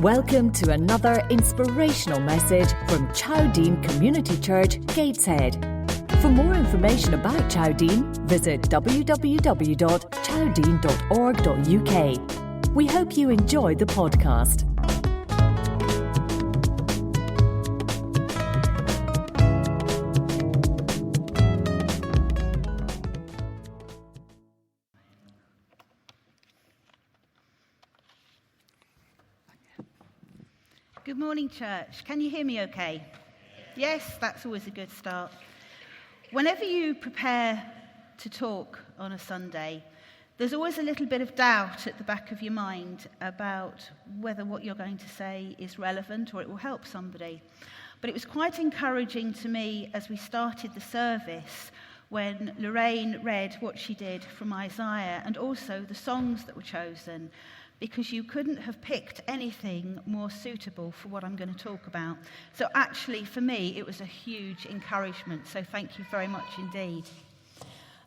Welcome to another inspirational message from Chowdean Community Church, Gateshead. For more information about Chowdean, visit www.chowdean.org.uk. We hope you enjoy the podcast. Good morning, church. Can you hear me okay? Yes, that's always a good start. Whenever you prepare to talk on a Sunday, there's always a little bit of doubt at the back of your mind about whether what you're going to say is relevant or it will help somebody. But it was quite encouraging to me as we started the service when Lorraine read what she did from Isaiah and also the songs that were chosen, because you couldn't have picked anything more suitable for what I'm going to talk about. So actually, for me, it was a huge encouragement. So thank you very much indeed.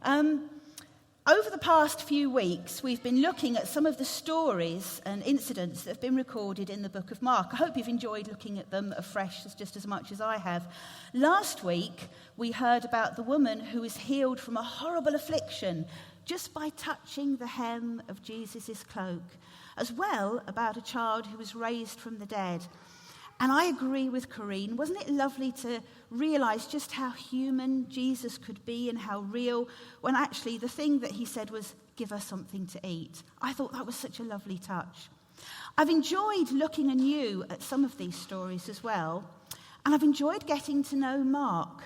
Over the past few weeks, we've been looking at some of the stories and incidents that have been recorded in the book of Mark. I hope you've enjoyed looking at them afresh just as much as I have. Last week, we heard about the woman who was healed from a horrible affliction just by touching the hem of Jesus' cloak, as well about a child who was raised from the dead. And I agree with Corinne. Wasn't it lovely to realise just how human Jesus could be and how real, when actually the thing that he said was, "Give us something to eat." I thought that was such a lovely touch. I've enjoyed looking anew at some of these stories as well, and I've enjoyed getting to know Mark,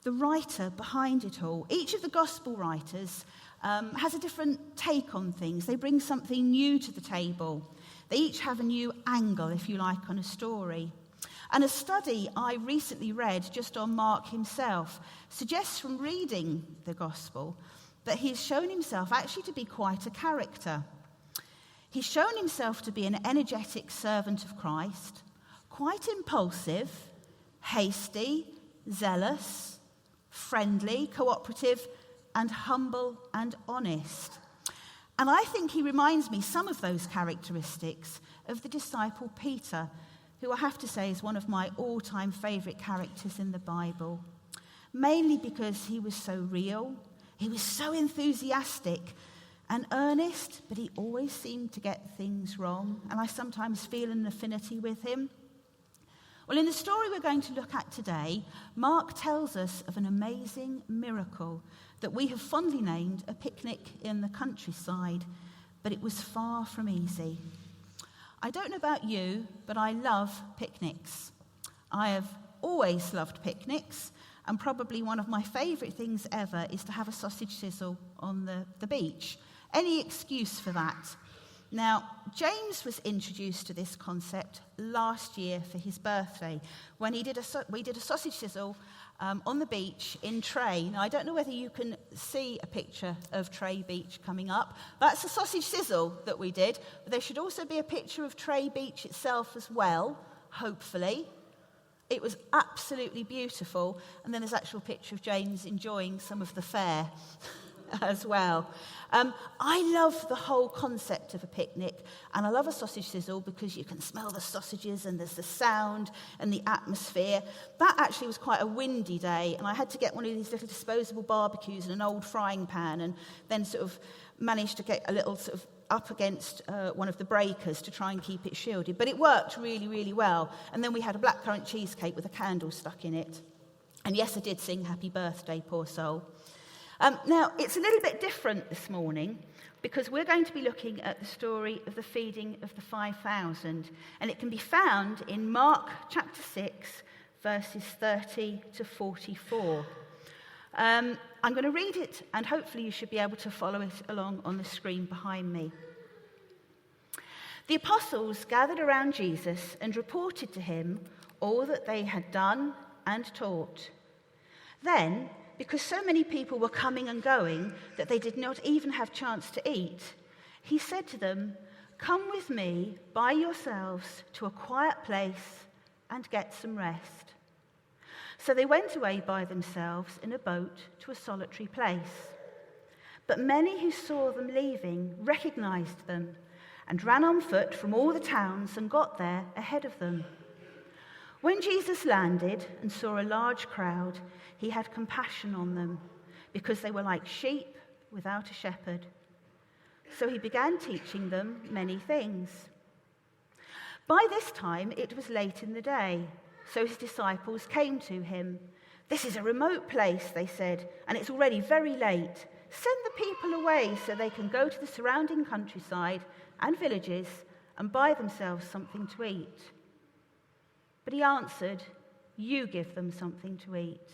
the writer behind it all. Each of the gospel writers has a different take on things. They bring something new to the table. They each have a new angle, if you like, on a story. And a study I recently read just on Mark himself suggests from reading the gospel that he's shown himself actually to be quite a character. He's shown himself to be an energetic servant of Christ, quite impulsive, hasty, zealous, friendly, cooperative, and humble and honest. And I think he reminds me, some of those characteristics, of the disciple Peter, who I have to say is one of my all-time favourite characters in the Bible. Mainly because he was so real, he was so enthusiastic and earnest, but he always seemed to get things wrong, and I sometimes feel an affinity with him. Well, in the story we're going to look at today, Mark tells us of an amazing miracle that we have fondly named a picnic in the countryside, but it was far from easy. I don't know about you, but I love picnics. I have always loved picnics, and probably one of my favourite things ever is to have a sausage sizzle on the beach. Any excuse for that. Now, James was introduced to this concept last year for his birthday when we did a sausage sizzle on the beach in Tray. Now, I don't know whether you can see a picture of Tray Beach coming up. That's a sausage sizzle that we did. But there should also be a picture of Tray Beach itself as well, hopefully. It was absolutely beautiful. And then there's an actual picture of James enjoying some of the fare as well. I love the whole concept of a picnic, and I love a sausage sizzle because you can smell the sausages and there's the sound and the atmosphere. That actually was quite a windy day, and I had to get one of these little disposable barbecues and an old frying pan, and then sort of managed to get a little sort of up against one of the breakers to try and keep it shielded. But it worked really, really well. And then we had a blackcurrant cheesecake with a candle stuck in it. And yes, I did sing "Happy Birthday, Poor Soul." Now, it's a little bit different this morning because we're going to be looking at the story of the feeding of the 5,000, and it can be found in Mark chapter 6, verses 30 to 44. I'm going to read it, and hopefully you should be able to follow it along on the screen behind me. The apostles gathered around Jesus and reported to him all that they had done and taught. Then, because so many people were coming and going that they did not even have chance to eat, he said to them, "Come with me by yourselves to a quiet place and get some rest." So they went away by themselves in a boat to a solitary place. But many who saw them leaving recognized them and ran on foot from all the towns and got there ahead of them. When Jesus landed and saw a large crowd, he had compassion on them, because they were like sheep without a shepherd. So he began teaching them many things. By this time it was late in the day, so his disciples came to him. "This is a remote place," they said, "and it's already very late. Send the people away so they can go to the surrounding countryside and villages and buy themselves something to eat." But he answered, "You give them something to eat."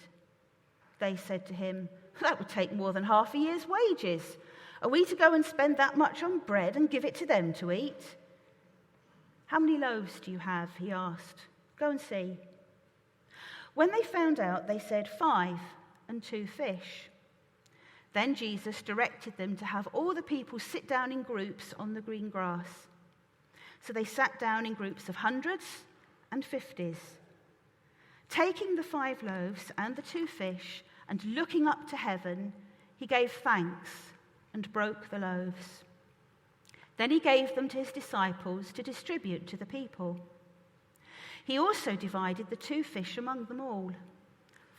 They said to him, "That would take more than half a year's wages. Are we to go and spend that much on bread and give it to them to eat?" "How many loaves do you have?" he asked. "Go and see." When they found out, they said, 5 and 2 fish. Then Jesus directed them to have all the people sit down in groups on the green grass. So they sat down in groups of hundreds and 50s. Taking the 5 loaves and the 2 fish and looking up to heaven, he gave thanks and broke the loaves. Then he gave them to his disciples to distribute to the people. He also divided the 2 fish among them all.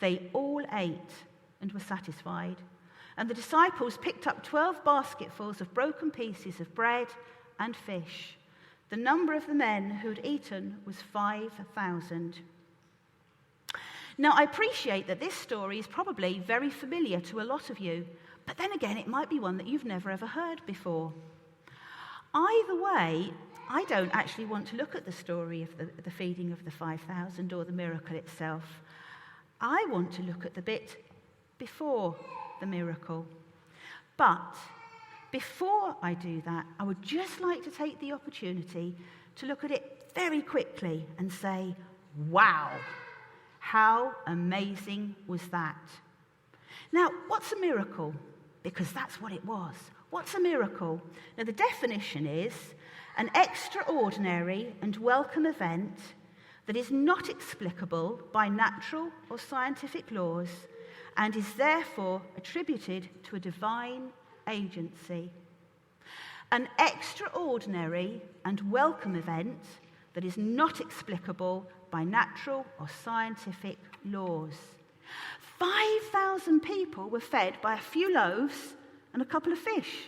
They all ate and were satisfied. And the disciples picked up 12 basketfuls of broken pieces of bread and fish. The number of the men who had eaten was 5,000. Now, I appreciate that this story is probably very familiar to a lot of you, but then again, it might be one that you've never ever heard before. Either way, I don't actually want to look at the story of the feeding of the 5,000 or the miracle itself. I want to look at the bit before the miracle. But before I do that, I would just like to take the opportunity to look at it very quickly and say, wow, how amazing was that? Now, what's a miracle? Because that's what it was. What's a miracle? Now, the definition is an extraordinary and welcome event that is not explicable by natural or scientific laws and is therefore attributed to a divine agency. An extraordinary and welcome event that is not explicable by natural or scientific laws. 5,000 people were fed by a few loaves and a couple of fish.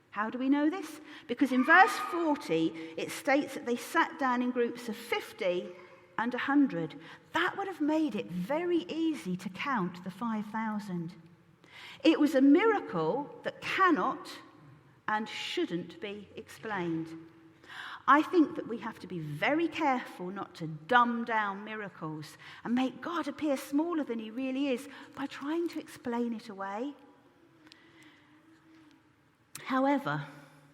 How do we know this? Because in verse 40, it states that they sat down in groups of 50 and 100. That would have made it very easy to count the 5,000. It was a miracle that cannot and shouldn't be explained. I think that we have to be very careful not to dumb down miracles and make God appear smaller than he really is by trying to explain it away. However,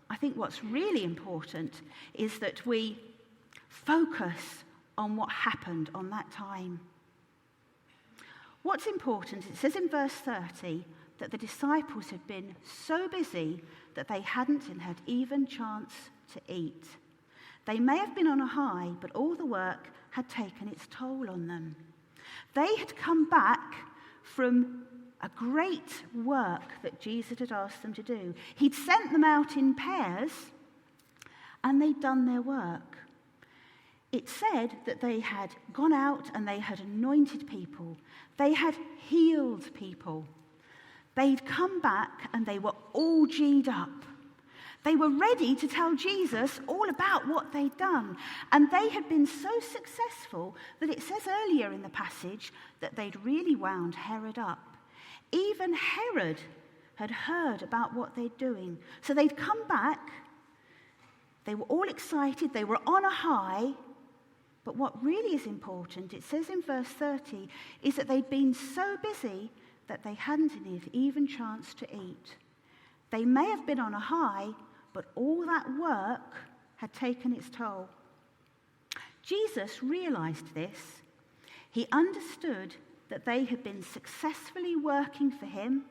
I think what's really important is that we focus on what happened on that time. What's important, it says in verse 30, that the disciples had been so busy that they hadn't had even chance to eat. They may have been on a high, but all the work had taken its toll on them. They had come back from a great work that Jesus had asked them to do. He'd sent them out in pairs, and they'd done their work. It said that they had gone out and they had anointed people. They had healed people. They'd come back and they were all G'd up. They were ready to tell Jesus all about what they'd done. And they had been so successful that it says earlier in the passage that they'd really wound Herod up. Even Herod had heard about what they'd doing. So they'd come back. They were all excited. They were on a high. But what really is important, it says in verse 30, is that they'd been so busy that they hadn't even chance to eat. They may have been on a high, but all that work had taken its toll. Jesus realized this. He understood that they had been successfully working for him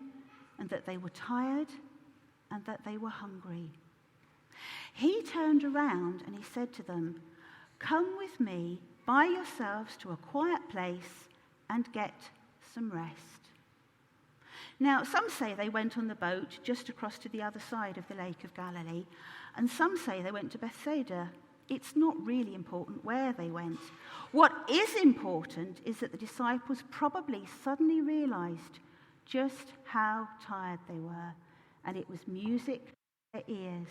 and that they were tired and that they were hungry. He turned around and he said to them, "Come with me by yourselves to a quiet place and get some rest." Now, some say they went on the boat just across to the other side of the Lake of Galilee, and some say they went to Bethsaida. It's not really important where they went. What is important is that the disciples probably suddenly realized just how tired they were, and it was music to their ears.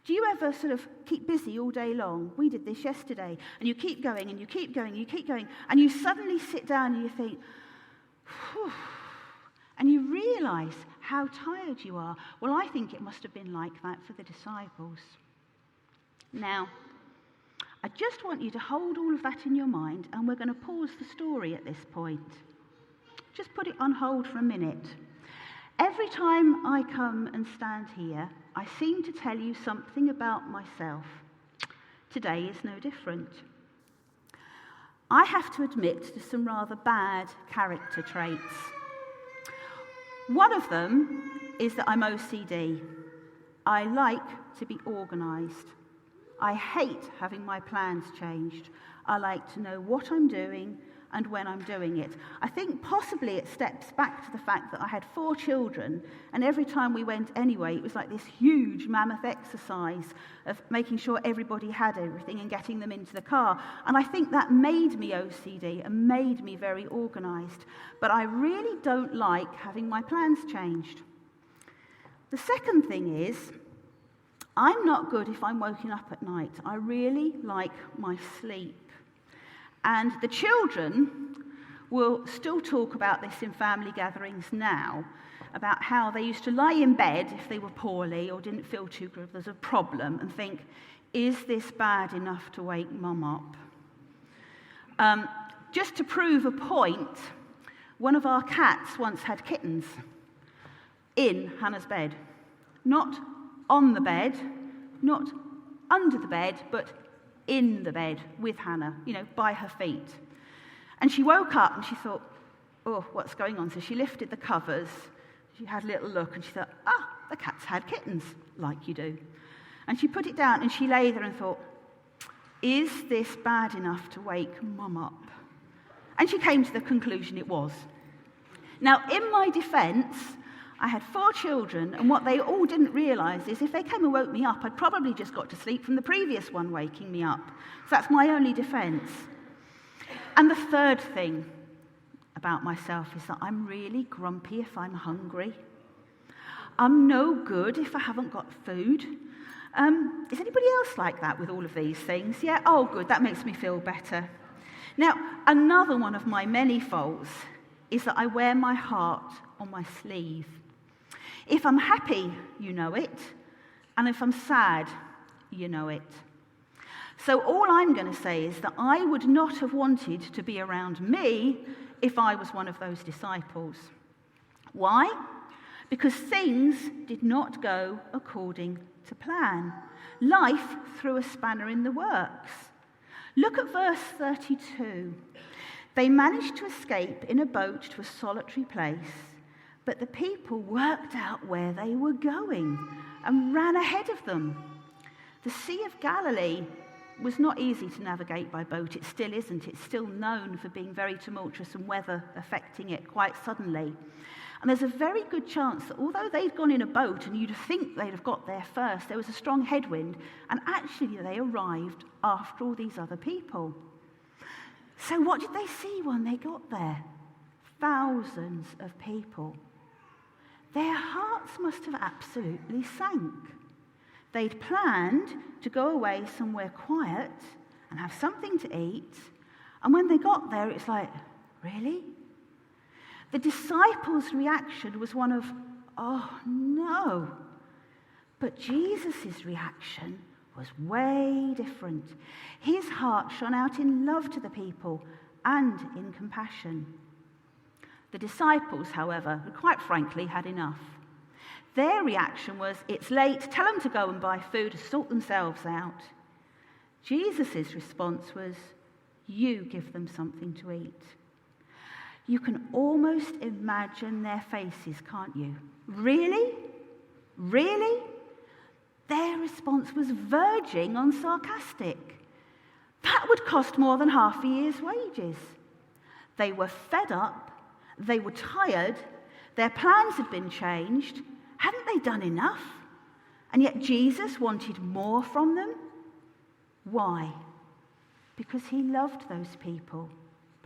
Do you ever sort of keep busy all day long? We did this yesterday, and you keep going, and you keep going, and you keep going, and you suddenly sit down and you think, whew, and you realize how tired you are. Well, I think it must have been like that for the disciples. Now, I just want you to hold all of that in your mind, and we're going to pause the story at this point. Just put it on hold for a minute. Every time I come and stand here, I seem to tell you something about myself. Today is no different. I have to admit to some rather bad character traits. One of them is that I'm OCD. I like to be organised. I hate having my plans changed. I like to know what I'm doing and when I'm doing it. I think possibly it steps back to the fact that I had 4 children, and every time we went anyway, it was like this huge mammoth exercise of making sure everybody had everything and getting them into the car. And I think that made me OCD and made me very organised. But I really don't like having my plans changed. The second thing is, I'm not good if I'm woken up at night. I really like my sleep. And the children will still talk about this in family gatherings now, about how they used to lie in bed if they were poorly or didn't feel too good, there's a problem, and think, is this bad enough to wake Mum up? Just to prove a point, one of our cats once had kittens in Hannah's bed. Not on the bed, not under the bed, but in the bed with Hannah, by her feet. And she woke up and she thought, oh, what's going on? So she lifted the covers, she had a little look, and she thought, the cat's had kittens, like you do. And she put it down and she lay there and thought, is this bad enough to wake Mum up? And she came to the conclusion it was. Now, in my defence, I had 4 children, and what they all didn't realise is if they came and woke me up, I'd probably just got to sleep from the previous one waking me up. So that's my only defence. And the third thing about myself is that I'm really grumpy if I'm hungry. I'm no good if I haven't got food. Is anybody else like that with all of these things? Yeah? Oh, good. That makes me feel better. Now, another one of my many faults is that I wear my heart on my sleeve. If I'm happy, you know it, and if I'm sad, you know it. So all I'm going to say is that I would not have wanted to be around me if I was one of those disciples. Why? Because things did not go according to plan. Life threw a spanner in the works. Look at verse 32. They managed to escape in a boat to a solitary place, but the people worked out where they were going and ran ahead of them. The Sea of Galilee was not easy to navigate by boat. It still isn't. It's still known for being very tumultuous and weather affecting it quite suddenly. And there's a very good chance that although they'd gone in a boat and you'd think they'd have got there first, there was a strong headwind, and actually they arrived after all these other people. So what did they see when they got there? Thousands of people. Their hearts must have absolutely sank. They'd planned to go away somewhere quiet and have something to eat, and when they got there, it's like, really? The disciples' reaction was one of, oh no. But Jesus' reaction was way different. His heart shone out in love to the people and in compassion. The disciples, however, quite frankly, had enough. Their reaction was, it's late, tell them to go and buy food to sort themselves out. Jesus' response was, you give them something to eat. You can almost imagine their faces, can't you? Really? Really? Their response was verging on sarcastic. That would cost more than half a year's wages. They were fed up, they were tired, Their plans had been changed. Hadn't they done enough? And yet Jesus wanted more from them. Why? Because he loved those people.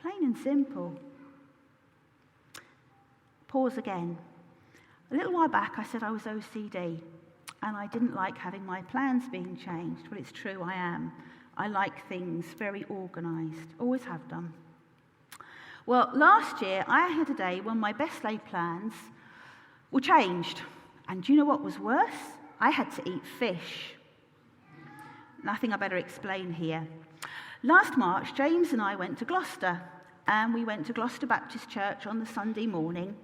Plain and simple. Pause again. A little while back I said I was OCD and I didn't like having my plans being changed. Well, it's true, I am. I like things very organised. Always have done. Well, last year I had a day when my best laid plans were changed. And do you know what was worse? I had to eat fish. Nothing I better explain here. Last March, James and I went to Gloucester, and we went to Gloucester Baptist Church on the Sunday morning.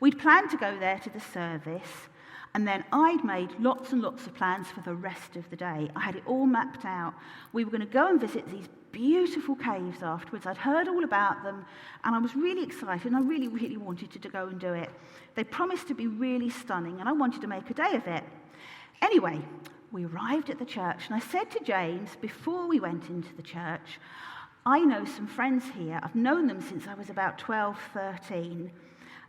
We'd planned to go there to the service, and then I'd made lots and lots of plans for the rest of the day. I had it all mapped out. We were going to go and visit these beautiful caves afterwards. I'd heard all about them, and I was really excited, and I really, really wanted to go and do it. They promised to be really stunning, and I wanted to make a day of it. Anyway, we arrived at the church, and I said to James, before we went into the church, I know some friends here. I've known them since I was about 12, 13,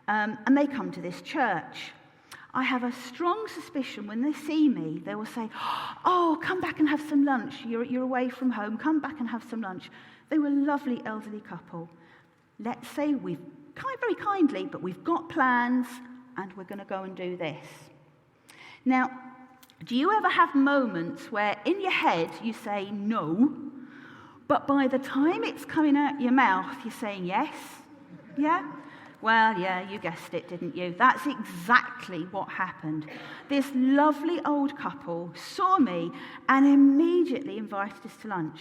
and they come to this church. I have a strong suspicion when they see me, they will say, oh, come back and have some lunch. You're away from home. Come back and have some lunch. They were a lovely elderly couple. Let's say very kindly, but we've got plans, and we're going to go and do this. Now, do you ever have moments where in your head you say no, but by the time it's coming out your mouth, you're saying yes? Yeah? Well, yeah, you guessed it, didn't you? That's exactly what happened. This lovely old couple saw me and immediately invited us to lunch.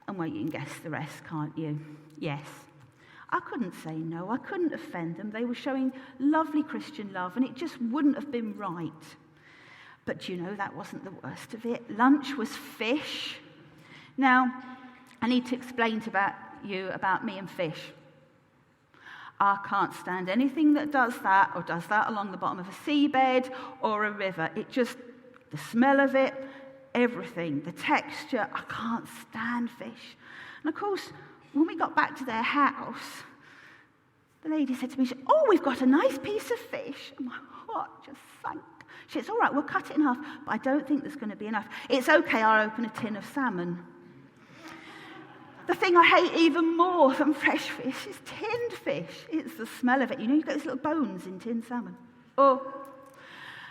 And well, you can guess the rest, can't you? Yes. I couldn't say no. I couldn't offend them. They were showing lovely Christian love, and it just wouldn't have been right. But you know, that wasn't the worst of it. Lunch was fish. Now, I need to explain about me and fish. I can't stand anything that does that or does that along the bottom of a seabed or a river. The smell of it, everything, the texture, I can't stand fish. And of course, when we got back to their house, the lady said to me, oh, we've got a nice piece of fish. And my heart just sank. She said, it's all right, we'll cut it in half, but I don't think there's going to be enough. It's okay, I'll open a tin of salmon. The thing I hate even more than fresh fish is tinned fish. It's the smell of it. You know, you've got those little bones in tinned salmon. Oh.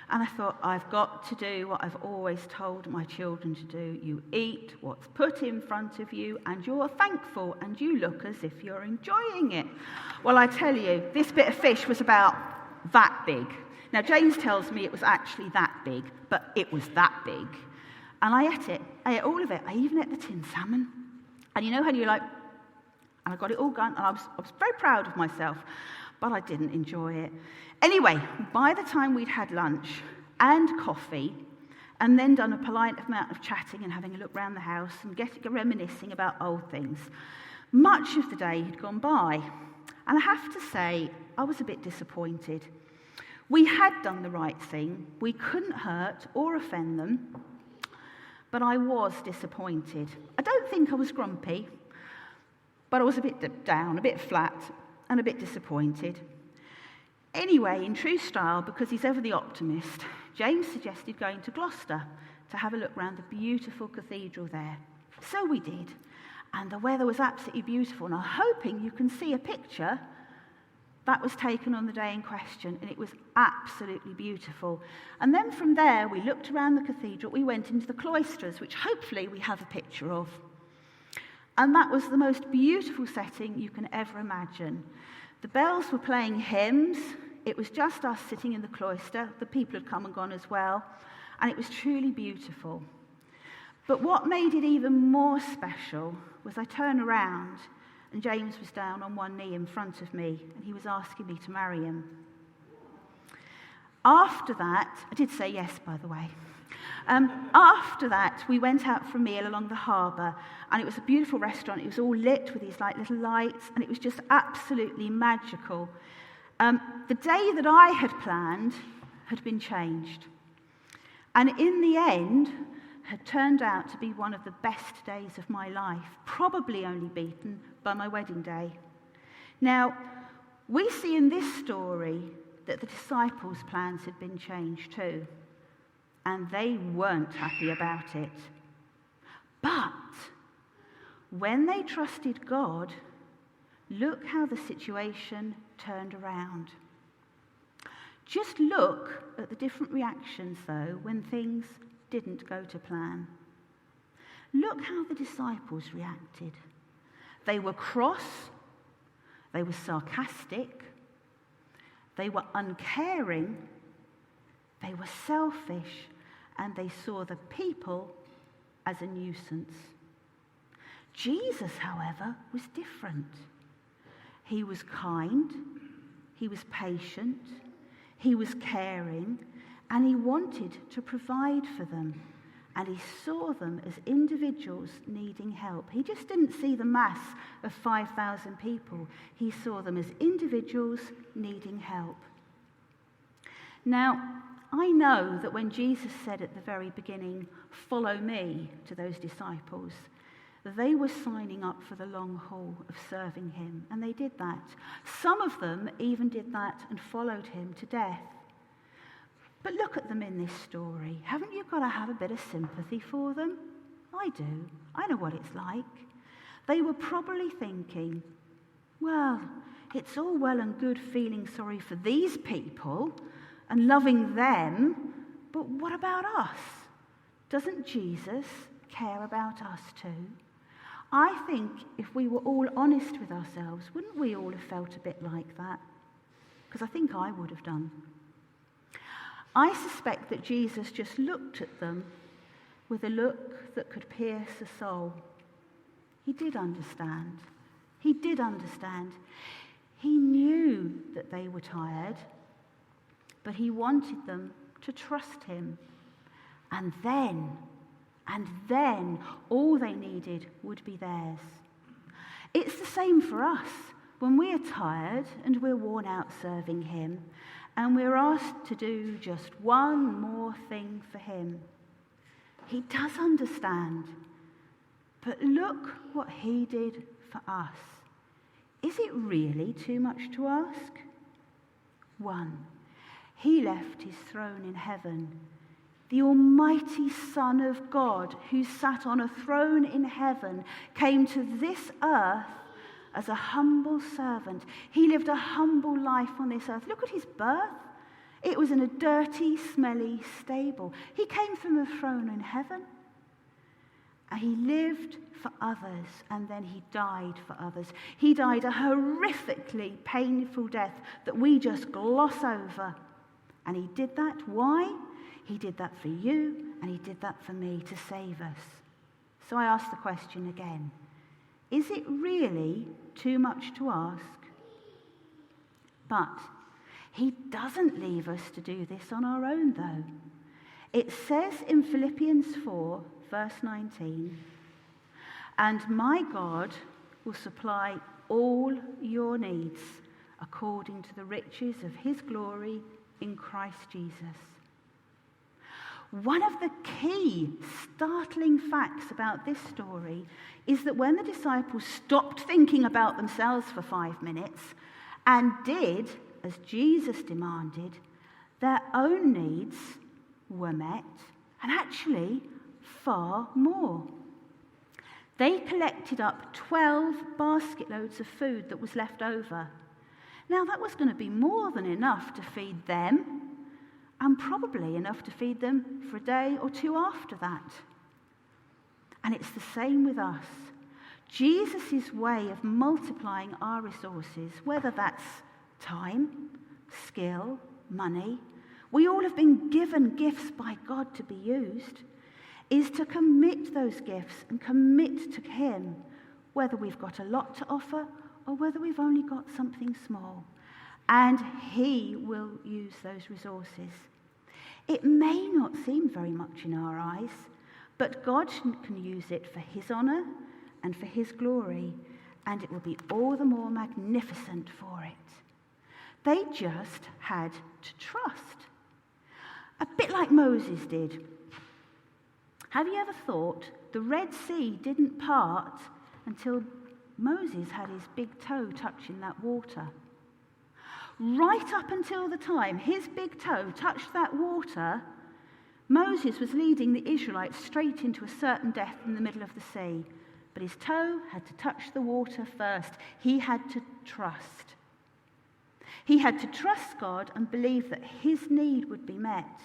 And I thought, I've got to do what I've always told my children to do. You eat what's put in front of you, and you're thankful, and you look as if you're enjoying it. Well, I tell you, this bit of fish was about that big. Now, James tells me it was actually that big, but it was that big. And I ate it. I ate all of it. I even ate the tinned salmon. And you know how you're like, and I got it all gone, and I was very proud of myself, but I didn't enjoy it. Anyway, by the time we'd had lunch and coffee, and then done a polite amount of chatting and having a look around the house and reminiscing about old things, much of the day had gone by. And I have to say, I was a bit disappointed. We had done the right thing. We couldn't hurt or offend them. But I was disappointed. I don't think I was grumpy, but I was a bit down, a bit flat, and a bit disappointed. Anyway, in true style, because he's ever the optimist, James suggested going to Gloucester to have a look round the beautiful cathedral there. So we did, and the weather was absolutely beautiful, and I'm hoping you can see a picture that was taken on the day in question, and it was absolutely beautiful. And then from there, we looked around the cathedral, we went into the cloisters, which hopefully we have a picture of. And that was the most beautiful setting you can ever imagine. The bells were playing hymns. It was just us sitting in the cloister. The people had come and gone as well. And it was truly beautiful. But what made it even more special was I turned around and James was down on one knee in front of me, and he was asking me to marry him. After that, I did say yes, by the way. After that, we went out for a meal along the harbour, and it was a beautiful restaurant. It was all lit with these little lights, and it was just absolutely magical. The day that I had planned had been changed, and in the end, had turned out to be one of the best days of my life, probably only beaten by my wedding day. Now, we see in this story that the disciples' plans had been changed too, and they weren't happy about it. But when they trusted God, look how the situation turned around. Just look at the different reactions, though, when things didn't go to plan. Look how the disciples reacted. They were cross, they were sarcastic, they were uncaring, they were selfish, and they saw the people as a nuisance. Jesus, however, was different. He was kind, he was patient, he was caring, and he wanted to provide for them. And he saw them as individuals needing help. He just didn't see the mass of 5,000 people. He saw them as individuals needing help. Now, I know that when Jesus said at the very beginning, "Follow me," to those disciples, they were signing up for the long haul of serving him, and they did that. Some of them even did that and followed him to death. But look at them in this story. Haven't you got to have a bit of sympathy for them? I do. I know what it's like. They were probably thinking, well, it's all well and good feeling sorry for these people and loving them, but what about us? Doesn't Jesus care about us too? I think if we were all honest with ourselves, wouldn't we all have felt a bit like that? Because I think I would have done. I suspect that Jesus just looked at them with a look that could pierce a soul. He did understand. He did understand. He knew that they were tired, but he wanted them to trust him. And then, all they needed would be theirs. It's the same for us when we're tired and we're worn out serving him, and we're asked to do just one more thing for him. He does understand. But look what he did for us. Is it really too much to ask? 1, he left his throne in heaven. The almighty Son of God, who sat on a throne in heaven, came to this earth as a humble servant. He lived a humble life on this earth. Look at his birth. It was in a dirty, smelly stable. He came from a throne in heaven. And he lived for others, and then he died for others. He died a horrifically painful death that we just gloss over. And he did that. Why? He did that for you, and he did that for me to save us. So I ask the question again. Is it really too much to ask? But he doesn't leave us to do this on our own, though. It says in Philippians 4, verse 19, "And my God will supply all your needs according to the riches of his glory in Christ Jesus." One of the key startling facts about this story is that when the disciples stopped thinking about themselves for 5 minutes and did as Jesus demanded, their own needs were met, and actually far more. They collected up 12 basket loads of food that was left over. Now that was going to be more than enough to feed them, and probably enough to feed them for a day or two after that. And it's the same with us. Jesus' way of multiplying our resources, whether that's time, skill, money, we all have been given gifts by God to be used, is to commit those gifts and commit to him, whether we've got a lot to offer or whether we've only got something small. And he will use those resources. It may not seem very much in our eyes, but God can use it for his honor and for his glory, and it will be all the more magnificent for it. They just had to trust. A bit like Moses did. Have you ever thought the Red Sea didn't part until Moses had his big toe touching that water? right up until the time his big toe touched that water, Moses was leading the Israelites straight into a certain death in the middle of the sea. But his toe had to touch the water first. He had to trust. He had to trust God and believe that his need would be met.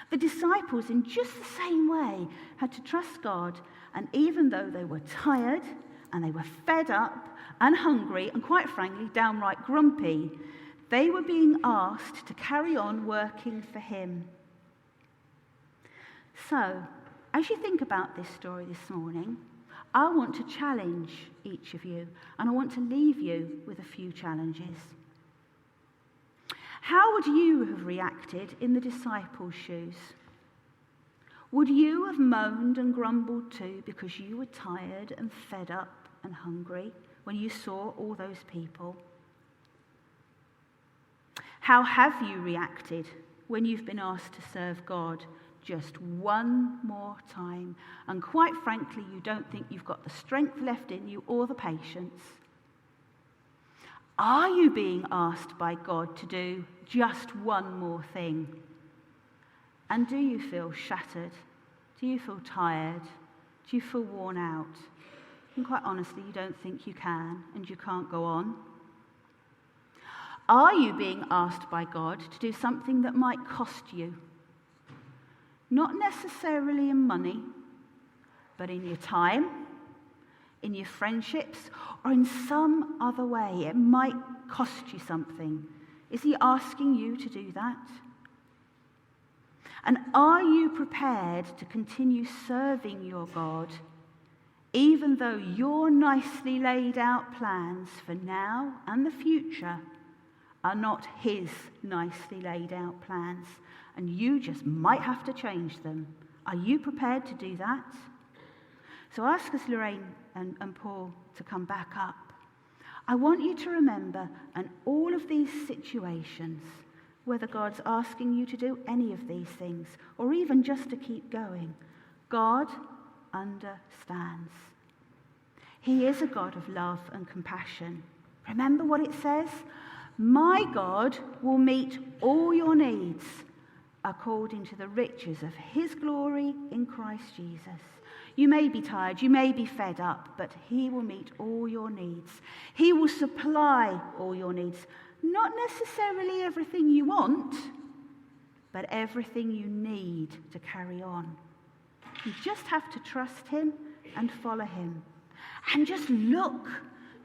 The disciples, in just the same way, had to trust God, and even though they were tired and they were fed up and hungry and quite frankly downright grumpy, they were being asked to carry on working for him. So, as you think about this story this morning, I want to challenge each of you, and I want to leave you with a few challenges. How would you have reacted in the disciples' shoes? Would you have moaned and grumbled too because you were tired and fed up and hungry when you saw all those people? How have you reacted when you've been asked to serve God just one more time, and quite frankly you don't think you've got the strength left in you or the patience? Are you being asked by God to do just one more thing? And do you feel shattered? Do you feel tired? Do you feel worn out? And quite honestly, you don't think you can and you can't go on? Are you being asked by God to do something that might cost you? Not necessarily in money, but in your time, in your friendships, or in some other way. It might cost you something. Is he asking you to do that? And are you prepared to continue serving your God, even though your nicely laid out plans for now and the future are not his nicely laid out plans, and you just might have to change them? Are you prepared to do that? So ask us, Lorraine and Paul, to come back up. I want you to remember, in all of these situations, whether God's asking you to do any of these things, or even just to keep going, God understands. He is a God of love and compassion. Remember what it says? My God will meet all your needs according to the riches of his glory in Christ Jesus. You may be tired, you may be fed up, but he will meet all your needs. He will supply all your needs. Not necessarily everything you want, but everything you need to carry on. You just have to trust him and follow him. And just look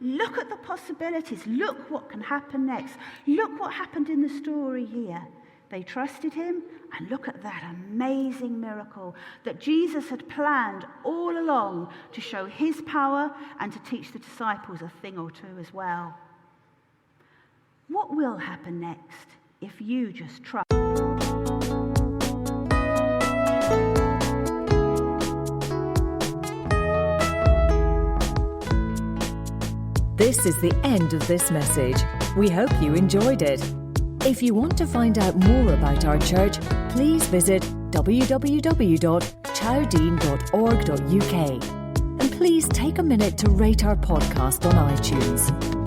at the possibilities. Look what can happen next. Look what happened in the story here. They trusted him, and look at that amazing miracle that Jesus had planned all along to show his power and to teach the disciples a thing or two as well. What will happen next if you just trust? This is the end of this message. We hope you enjoyed it. If you want to find out more about our church, please visit www.chowdean.org.uk. And please take a minute to rate our podcast on iTunes.